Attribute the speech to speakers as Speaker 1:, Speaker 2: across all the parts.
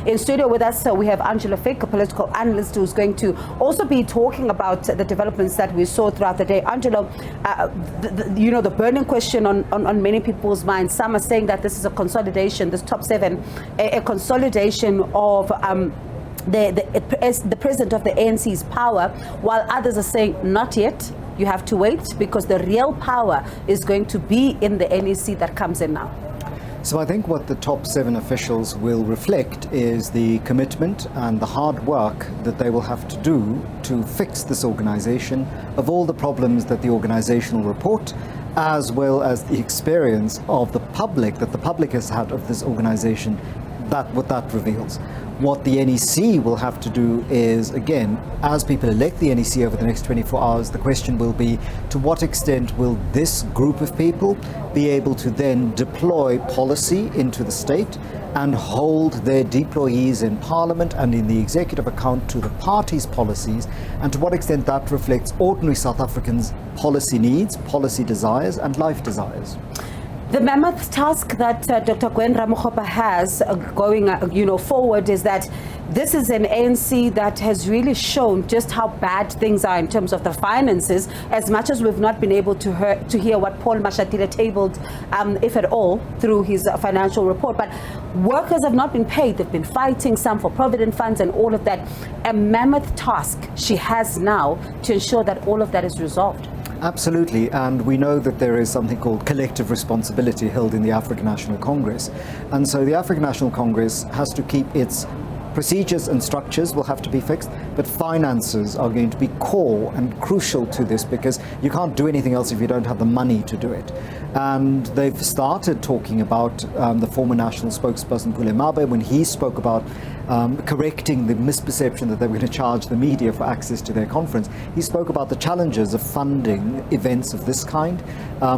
Speaker 1: In studio with us, we have Angelo Fick, a political analyst, who's going to also be talking about the developments that we saw throughout the day. Angelo, the burning question on many people's minds, some are saying that this is a consolidation, this top seven, a consolidation of the president of the ANC's power, while others are saying not yet. You have to wait, because the real power is going to be in the NEC that comes in now.
Speaker 2: So I think what the top seven officials will reflect is the commitment and the hard work that they will have to do to fix this organization, of all the problems that the organizational report, as well as the experience of the public that the public has had of this organization, what that reveals. What the NEC will have to do is, again, as people elect the NEC over the next 24 hours, the question will be, to what extent will this group of people be able to then deploy policy into the state and hold their deployees in Parliament and in the executive account to the party's policies, and to what extent that reflects ordinary South Africans' policy needs, policy desires and life desires.
Speaker 1: The mammoth task that Dr. Gwen Ramokgopa has going forward is that this is an ANC that has really shown just how bad things are in terms of the finances, as much as we've not been able to hear what Paul Mashatile tabled, if at all, through his financial report. But workers have not been paid. They've been fighting, some for provident funds and all of that. A mammoth task she has now to ensure that all of that is resolved.
Speaker 2: Absolutely, and we know that there is something called collective responsibility held in the African National Congress. And so the African National Congress has to keep its procedures and structures will have to be fixed, but finances are going to be core and crucial to this, because you can't do anything else if you don't have the money to do it. And they've started talking about the former national spokesperson Pule Mabe, when he spoke about correcting the misperception that they were going to charge the media for access to their conference. He spoke about the challenges of funding events of this kind.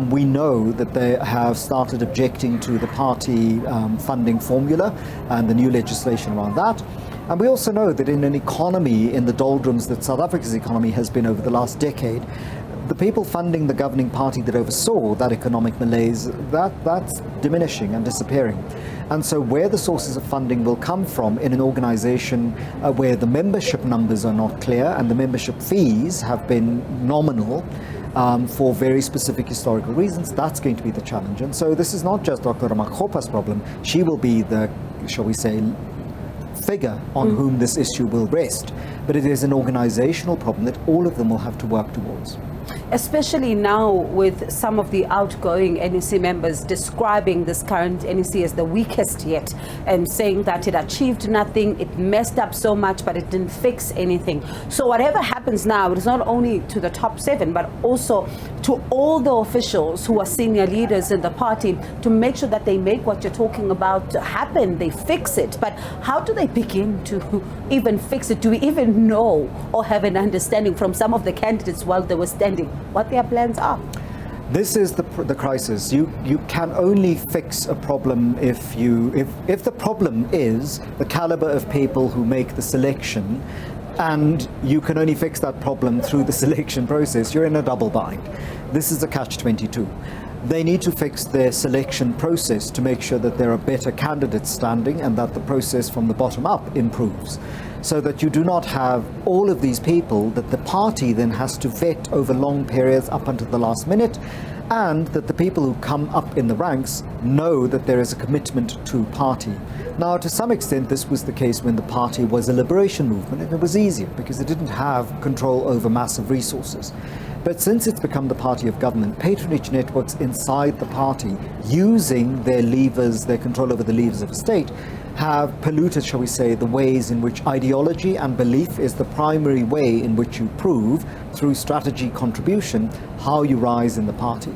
Speaker 2: We know that they have started objecting to the party funding formula and the new legislation around that. And we also know that in an economy in the doldrums that South Africa's economy has been over the last decade, the people funding the governing party that oversaw that economic malaise, that's diminishing and disappearing. And so where the sources of funding will come from in an organization where the membership numbers are not clear and the membership fees have been nominal for very specific historical reasons, that's going to be the challenge. And so this is not just Dr. Ramokgopa's problem. She will be the, shall we say, figure on whom this issue will rest. But it is an organizational problem that all of them will have to work towards.
Speaker 1: Especially now with some of the outgoing NEC members describing this current NEC as the weakest yet, and saying that it achieved nothing, it messed up so much, but it didn't fix anything. So whatever happens now, it is not only to the top seven, but also to all the officials who are senior leaders in the party, to make sure that they make what you're talking about happen, they fix it. But how do they begin to even fix it? Do we even know or have an understanding from some of the candidates while they were standing what their plans are?
Speaker 2: This is the crisis. You can only fix a problem if the problem is the caliber of people who make the selection, and you can only fix that problem through the selection process. You're in a double bind. This is a catch-22. They need to fix their selection process to make sure that there are better candidates standing and that the process from the bottom up improves, so that you do not have all of these people that the party then has to vet over long periods up until the last minute, and that the people who come up in the ranks know that there is a commitment to party. Now, to some extent, this was the case when the party was a liberation movement, and it was easier because it didn't have control over massive resources. But since it's become the party of government, patronage networks inside the party, using their levers, their control over the levers of the state, have polluted, shall we say, the ways in which ideology and belief is the primary way in which you prove, through strategy contribution, how you rise in the party.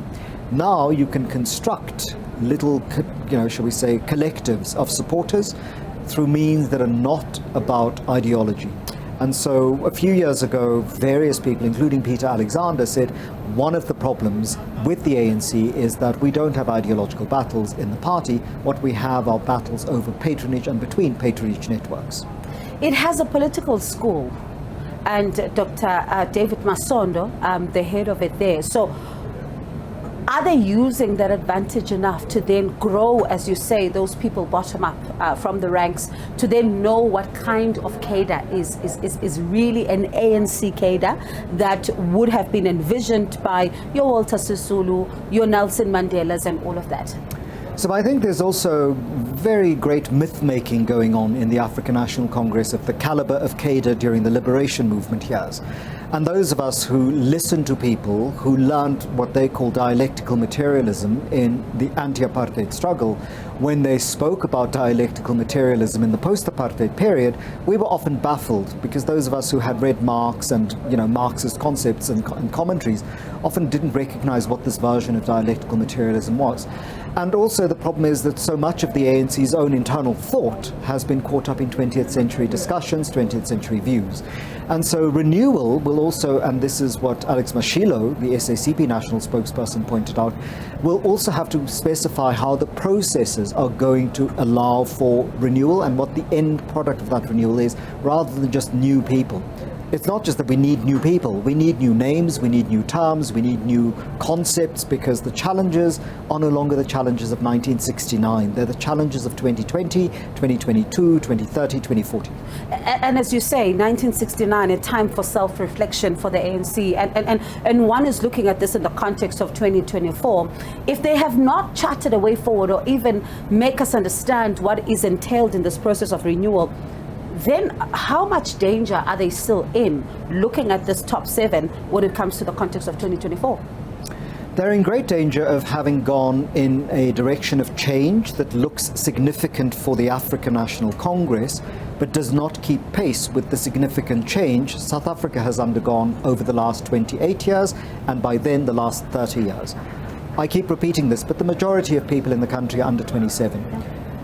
Speaker 2: Now you can construct little, shall we say, collectives of supporters through means that are not about ideology. And so a few years ago, various people, including Peter Alexander, said one of the problems with the ANC is that we don't have ideological battles in the party. What we have are battles over patronage and between patronage networks.
Speaker 1: It has a political school, and Dr. David Masondo, the head of it there. So Are they using that advantage enough to then grow, as you say, those people bottom up from the ranks, to then know what kind of cadre is really an ANC cadre that would have been envisioned by your Walter Sisulu, your Nelson Mandelas, and all of that?
Speaker 2: So I think there's also very great myth-making going on in the African National Congress of the caliber of cadre during the liberation movement years. And those of us who listened to people who learned what they call dialectical materialism in the anti-apartheid struggle, when they spoke about dialectical materialism in the post-apartheid period, we were often baffled, because those of us who had read Marx and Marxist concepts and commentaries often didn't recognize what this version of dialectical materialism was. And also the problem is that so much of the ANC's own internal thought has been caught up in 20th century discussions, 20th century views. And so renewal will also, and this is what Alex Mashilo, the SACP national spokesperson, pointed out, will also have to specify how the processes are going to allow for renewal and what the end product of that renewal is, rather than just new people. It's not just that we need new people, we need new names, we need new terms, we need new concepts, because the challenges are no longer the challenges of 1969. They're the challenges of 2020, 2022, 2030, 2040.
Speaker 1: And as you say, 1969, a time for self-reflection for the ANC. And one is looking at this in the context of 2024. If they have not charted a way forward or even make us understand what is entailed in this process of renewal, then how much danger are they still in looking at this top seven when it comes to the context of 2024?
Speaker 2: They're in great danger of having gone in a direction of change that looks significant for the African National Congress, but does not keep pace with the significant change South Africa has undergone over the last 28 years, and by then the last 30 years. I keep repeating this, but the majority of people in the country are under 27.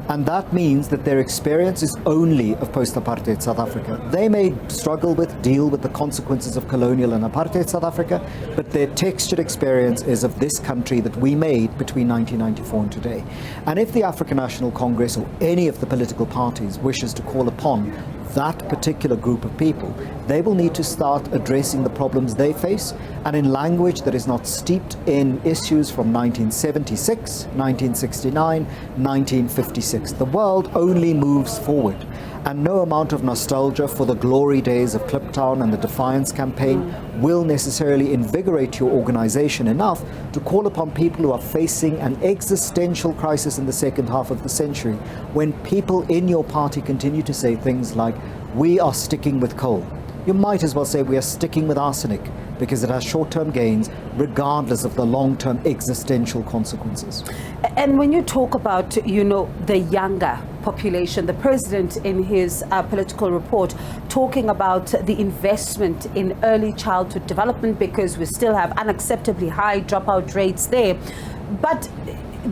Speaker 2: And that means that their experience is only of post-apartheid South Africa. They may deal with the consequences of colonial and apartheid South Africa, but their textured experience is of this country that we made between 1994 and today. And if the African National Congress or any of the political parties wishes to call upon that particular group of people, they will need to start addressing the problems they face, and in language that is not steeped in issues from 1976, 1969, 1956. The world only moves forward, and no amount of nostalgia for the glory days of Kliptown and the Defiance campaign will necessarily invigorate your organization enough to call upon people who are facing an existential crisis in the second half of the century, when people in your party continue to say things like, "We are sticking with coal." You might as well say we are sticking with arsenic, because it has short-term gains regardless of the long-term existential consequences.
Speaker 1: And when you talk about, the younger population, the president in his political report talking about the investment in early childhood development, because we still have unacceptably high dropout rates there. But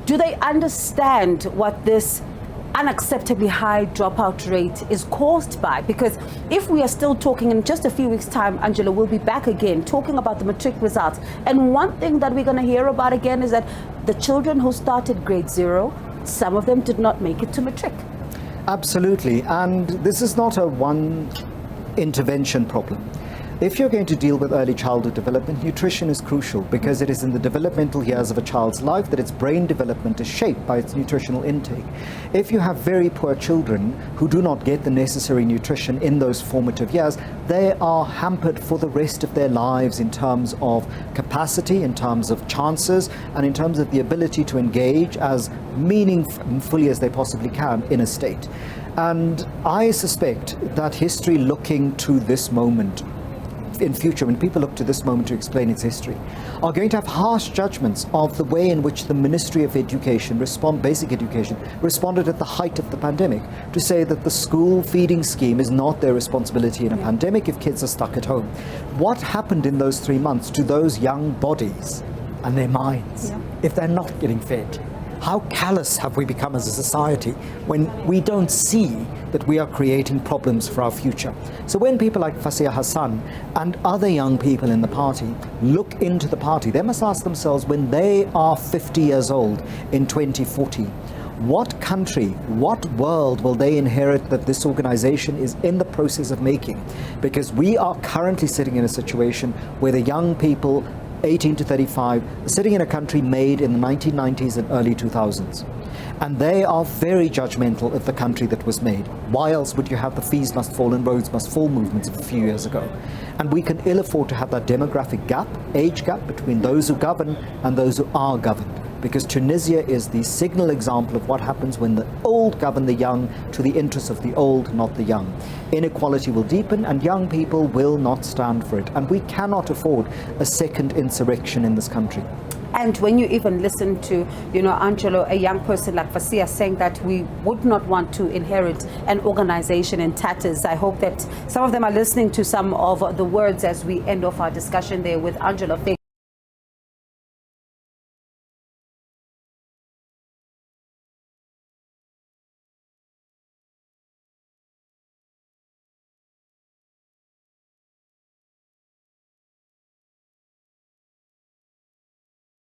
Speaker 1: do they understand what this unacceptably high dropout rate is caused by? Because if we are still talking in just a few weeks' time, Angelo, we'll be back again talking about the matric results. And one thing that we're going to hear about again is that the children who started grade 0, some of them did not make it to matric.
Speaker 2: Absolutely. And this is not a one intervention problem. If you're going to deal with early childhood development, nutrition is crucial, because it is in the developmental years of a child's life that its brain development is shaped by its nutritional intake. If you have very poor children who do not get the necessary nutrition in those formative years, they are hampered for the rest of their lives in terms of capacity, in terms of chances, and in terms of the ability to engage as meaningfully as they possibly can in a state. And I suspect that history looking to this moment in future, when people look to this moment to explain its history, are going to have harsh judgments of the way in which the Ministry of Education, Basic Education, responded at the height of the pandemic, to say that the school feeding scheme is not their responsibility in a pandemic if kids are stuck at home. What happened in those 3 months to those young bodies and their minds if they're not getting fed? How callous have we become as a society when we don't see that we are creating problems for our future? So when people like Fasea Hassan and other young people in the party look into the party, they must ask themselves, when they are 50 years old in 2040, what country, what world will they inherit that this organization is in the process of making? Because we are currently sitting in a situation where the young people 18 to 35, are sitting in a country made in the 1990s and early 2000s. And they are very judgmental of the country that was made. Why else would you have the fees must fall and roads must fall movements a few years ago? And we can ill afford to have that demographic gap, age gap, between those who govern and those who are governed. Because Tunisia is the signal example of what happens when the old govern the young to the interests of the old, not the young. Inequality will deepen and young people will not stand for it. And we cannot afford a second insurrection in this country.
Speaker 1: And when you even listen to, Angelo, a young person like Fasia saying that we would not want to inherit an organization in tatters, I hope that some of them are listening to some of the words as we end off our discussion there with Angelo Fick.